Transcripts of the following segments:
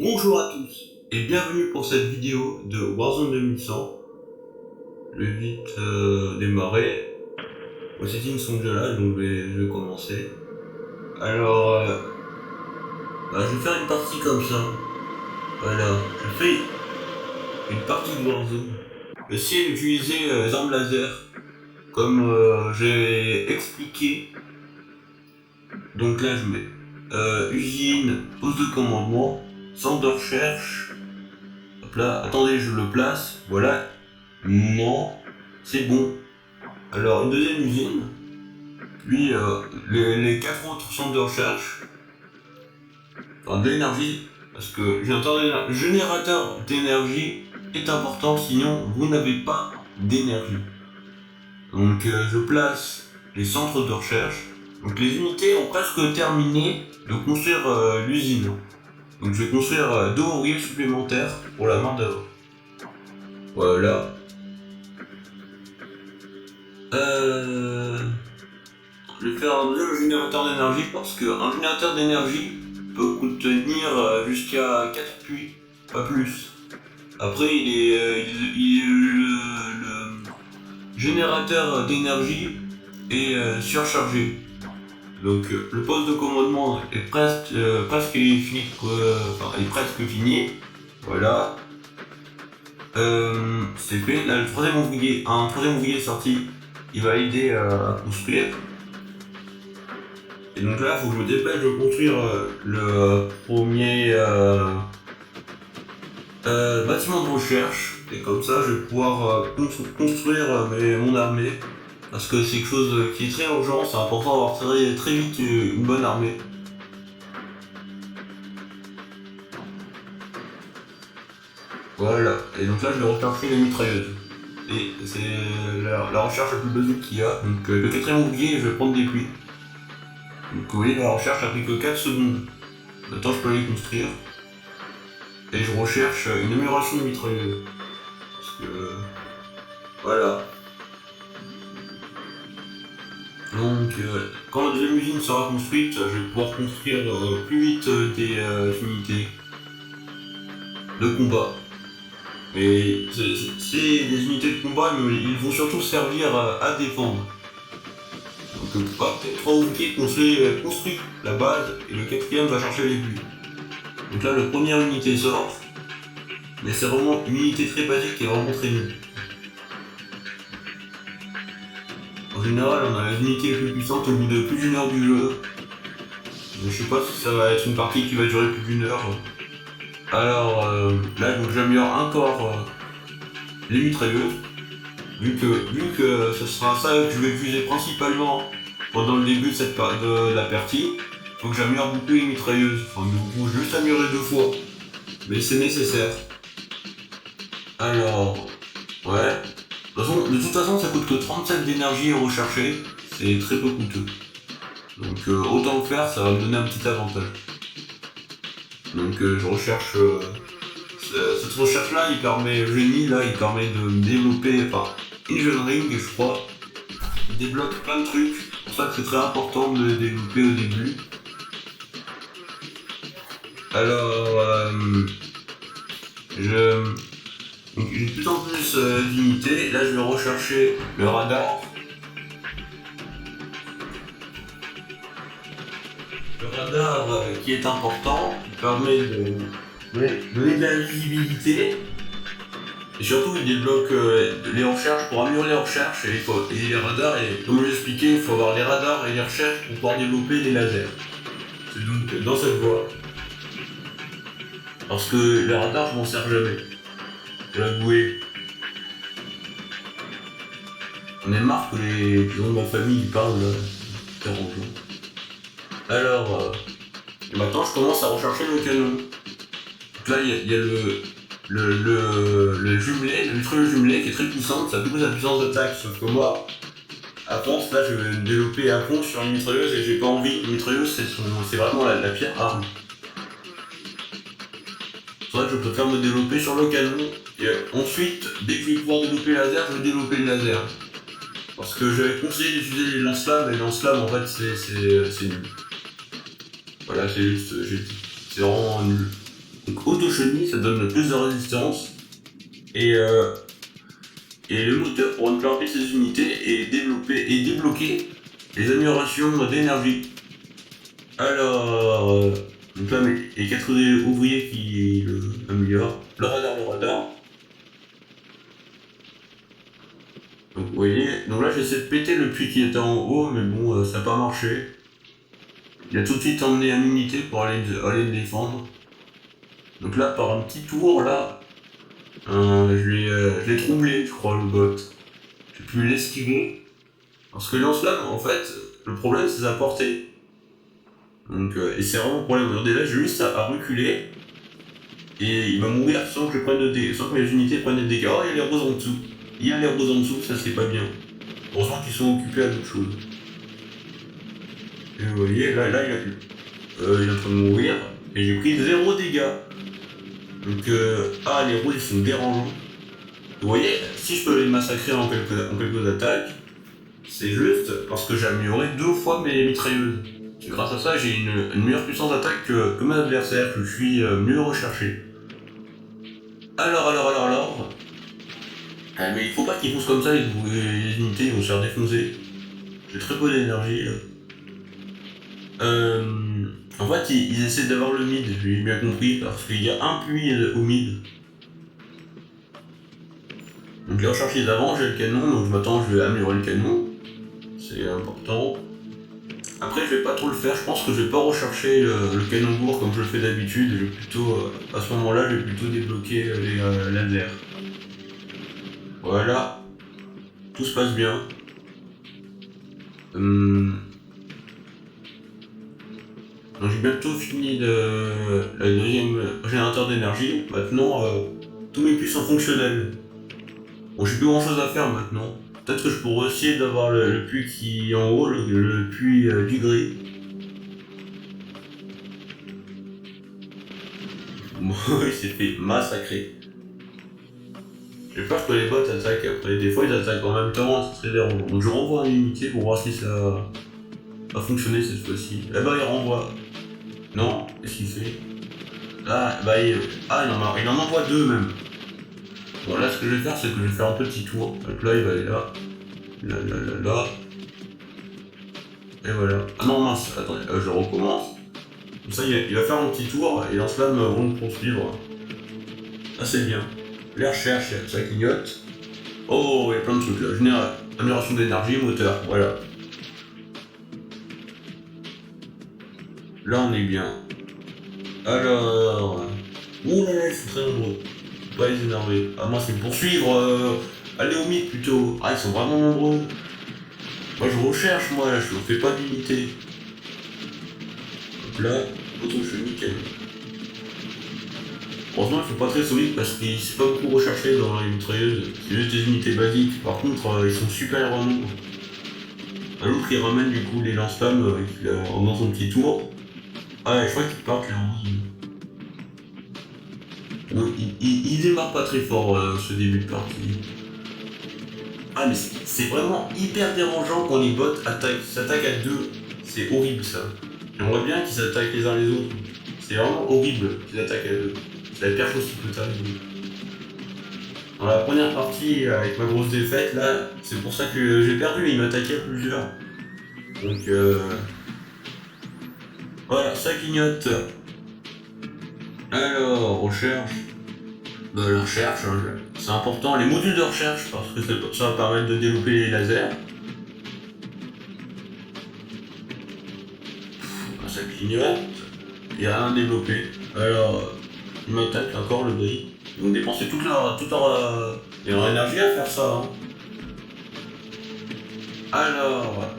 Bonjour à tous et bienvenue pour cette vidéo de Warzone 2100. Je vais vite démarrer. Vos settings sont déjà là, donc je vais commencer. Alors, je vais faire une partie comme ça. Voilà, je fais une partie de Warzone. Je vais essayer d'utiliser les armes laser comme j'ai expliqué. Donc là, je mets usine, poste de commandement, centre de recherche. Hop là, attendez, je le place. Voilà. Non, c'est bon. Alors, une deuxième usine, puis les 4 autres centres de recherche, enfin de l'énergie, parce que générateur d'énergie est important, sinon vous n'avez pas d'énergie. Donc je place les centres de recherche. Donc les unités ont presque terminé de construire l'usine. Donc je vais construire 2 ouvriers supplémentaires pour la main d'œuvre. Voilà. Je vais faire le générateur d'énergie parce qu'un générateur d'énergie peut contenir jusqu'à 4 puits, pas plus. Après, le générateur d'énergie est surchargé. Donc le poste de commandement est presque fini. Est presque fini. Voilà. C'est fait. Là, un troisième ouvrier est sorti. Il va aider à construire. Et donc là, il faut que je me dépêche de construire le premier bâtiment de recherche. Et comme ça, je vais pouvoir construire mon armée. Parce que c'est quelque chose qui est très urgent, c'est important d'avoir très vite une bonne armée. Voilà, et donc là, je vais rechercher les mitrailleuses. Et c'est la recherche la plus basique qu'il y a. Donc le quatrième ouvrier, je vais prendre des pluies. Donc vous voyez, la recherche a pris que 4 secondes. Maintenant, je peux les construire. Et je recherche une amélioration de mitrailleuse. Parce que... voilà. Donc, quand la deuxième usine sera construite, je vais pouvoir construire plus vite des unités de combat. Mais c'est des unités de combat, mais ils vont surtout servir à défendre. Donc, 3 ouvriers construisent la base et le quatrième va chercher les buts. Donc là, la première unité sort, mais c'est vraiment une unité très basique et vraiment très nulle. En général, on a les unités les plus puissantes au bout de plus d'une heure du jeu. Je sais pas si ça va être une partie qui va durer plus d'une heure. Alors là, donc j'améliore encore les mitrailleuses. Vu que ce sera ça que je vais utiliser principalement pendant le début de la partie, faut que j'améliore beaucoup les mitrailleuses. Enfin, je vais juste améliorer 2 fois. Mais c'est nécessaire. Alors, ouais. De toute façon, ça coûte que 37 d'énergie à rechercher. C'est très peu coûteux. Donc autant le faire, ça va me donner un petit avantage. Donc je recherche... cette recherche-là, il permet... Génie, là, il permet de me développer... Enfin, engineering, je crois. Il débloque plein de trucs. C'est pour ça que c'est très important de le développer au début. Alors... j'ai de plus en plus d'unités. Là, je vais rechercher le radar. Le radar qui est important, il permet de donner de la visibilité. Et surtout, il débloque les recherches pour améliorer les recherches. Et les radars, et comme je l'ai expliqué, il faut avoir les radars et les recherches pour pouvoir développer les lasers. C'est donc dans cette voie. Parce que les radars, je m'en sers jamais. Je vais l'avouer. On est marre que les gens de ma famille parlent dérangeant. Alors, maintenant je commence à rechercher le canon. Donc là, il y a le jumelé, le mitrailleuse jumelé qui est très puissante, ça double sa puissance d'attaque. Sauf que moi, à force, là, je vais me développer à fond sur une mitrailleuse et j'ai pas envie. Une mitrailleuse, c'est vraiment la pire arme. C'est vrai que je préfère me développer sur le canon. Et ensuite, dès que je vais pouvoir développer le laser, je vais développer le laser. Parce que j'avais conseillé d'utiliser les lance-flammes, et les lance-flammes en fait c'est nul. Voilà, c'est juste, c'est vraiment nul. Donc auto-chenille, ça donne plus de résistance. Et, le moteur pour ne plus rappeler ses unités et débloquer les améliorations d'énergie. Alors, donc là, les 4 ouvriers qui le améliorent. Le radar. Donc vous voyez, donc là j'essaie de péter le puits qui était en haut, mais bon, ça n'a pas marché. Il a tout de suite emmené une unité pour aller le défendre. Donc là, par un petit tour, là, je l'ai troublé, je crois, le bot. J'ai pu l'esquiver. Parce que lance-flamme, en fait, le problème c'est sa portée. Donc, et c'est vraiment le problème. Regardez là, j'ai juste à reculer. Et il va mourir sans que je prenne de dégâts, sans que mes unités prennent des dégâts. Oh, il y a les roses en dessous. Ça c'est pas bien. Heureusement qu'ils sont occupés à d'autres choses. Et vous voyez, là il est en train de mourir. Et j'ai pris 0 dégâts. Donc, les roses ils sont dérangeants. Vous voyez, si je peux les massacrer en quelques attaques, c'est juste parce que j'ai amélioré 2 fois mes mitrailleuses. Et grâce à ça, j'ai une meilleure puissance d'attaque que mon adversaire, que je suis mieux recherché. Alors. Mais il faut pas qu'ils poussent comme ça, les unités ils vont se faire défoncer. J'ai très peu d'énergie là. En fait, ils essaient d'avoir le mid, j'ai bien compris, parce qu'il y a un puits au mid. Donc les recherches d'avant, j'ai le canon, donc je vais améliorer le canon. C'est important. Après, je vais pas trop le faire, je pense que je vais pas rechercher le canon bourre comme je le fais d'habitude. Je vais plutôt, à ce moment-là, je vais plutôt débloquer les lasers. Voilà, tout se passe bien. Donc j'ai bientôt fini le deuxième générateur d'énergie. Maintenant, tous mes puits sont fonctionnels. Bon, j'ai plus grand chose à faire maintenant. Peut-être que je pourrais essayer d'avoir le puits qui est en haut, le puits du gris. Bon, il s'est fait massacrer. J'ai peur que les bots attaquent après. Des fois ils attaquent en même temps, c'est très dérangeant. Donc je renvoie une unité pour voir si ça a fonctionné cette fois-ci. Eh ben il renvoie. Non, qu'est-ce qu'il fait? Il en envoie 2 même. Bon là ce que je vais faire c'est que je vais faire un petit tour. Donc là il va aller là. Là. Et voilà. Ah non mince, attendez, je recommence. Comme ça il va faire un petit tour et lance-flamme vont me poursuivre. Ah c'est bien. Les recherches, ça clignote. Oh, il y a plein de trucs là. Amélioration d'énergie, moteur, voilà. Là on est bien. Alors... Ouh là là, ils sont très nombreux. Faut pas les énerver. Ah moi c'est poursuivre, aller au mythe plutôt. Ah ils sont vraiment nombreux. Moi je recherche moi, là, je fais pas d'unité. Donc là, auto-chenille canon. Heureusement ils sont pas très solides parce qu'ils sont pas beaucoup recherchés dans les mitrailleuses. C'est juste des unités basiques. Par contre ils sont super en nombre. L'autre il ramène du coup les lance-flammes dans son petit tour. Ah je crois qu'ils partent là. Bon, il démarre pas très fort ce début de partie. Ah mais c'est vraiment hyper dérangeant quand les bots s'attaquent à 2. C'est horrible ça. J'aimerais bien qu'ils s'attaquent les uns les autres. C'est vraiment horrible qu'ils attaquent à 2. C'est la pire chose qui peut arriver. Dans la première partie, avec ma grosse défaite, là, c'est pour ça que j'ai perdu, il m'attaquait à plusieurs. Donc, voilà, ça clignote. Alors, recherche. La recherche, c'est important. Les modules de recherche, parce que ça va permettre de développer les lasers. Ça clignote. Il n'y a rien développé. Alors, ils m'attaquent encore le gris. Ils vont dépenser toute leur énergie à faire ça. Hein. Alors,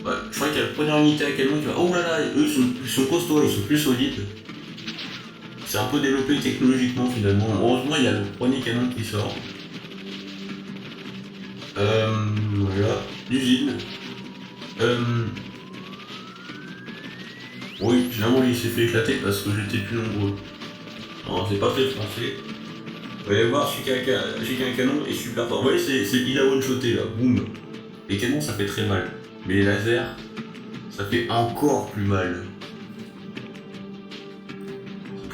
je crois qu'il y a la première unité à canon qui va. Oh là là, eux ils sont costauds, ils sont plus solides. C'est un peu développé technologiquement finalement. Heureusement, il y a le premier canon qui sort. Voilà, l'usine. Oui, finalement il s'est fait éclater parce que j'étais plus nombreux. Non, c'est pas très français. Vous allez voir, celui qui a un canon est super fort. Vous voyez, il a one-shoté là, boum. Les canons ça fait très mal. Mais les lasers, ça fait encore plus mal.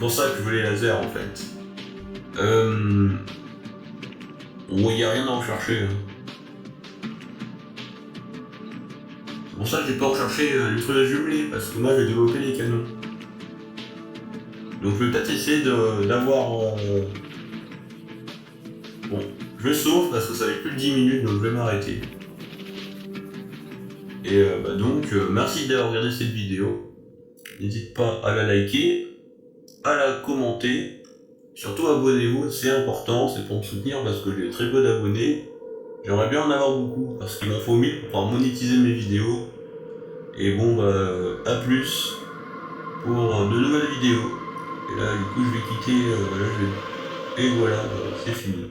pour ça que je veux les lasers en fait. Bon, il n'y a rien à rechercher. Hein. C'est pour ça que j'ai pas recherché les trucs à jumeler, parce que moi j'ai développé les canons. Donc je vais peut-être essayer d'avoir... Bon, je sauve parce que ça fait plus de 10 minutes, donc je vais m'arrêter. Et merci d'avoir regardé cette vidéo. N'hésite pas à la liker, à la commenter. Surtout abonnez-vous, c'est important, c'est pour me soutenir parce que j'ai très peu d'abonnés. J'aimerais bien en avoir beaucoup parce qu'il m'en faut 1000 pour pouvoir monétiser mes vidéos. Et bon, à plus pour de nouvelles vidéos. Et là, du coup, je vais quitter, et voilà, c'est fini.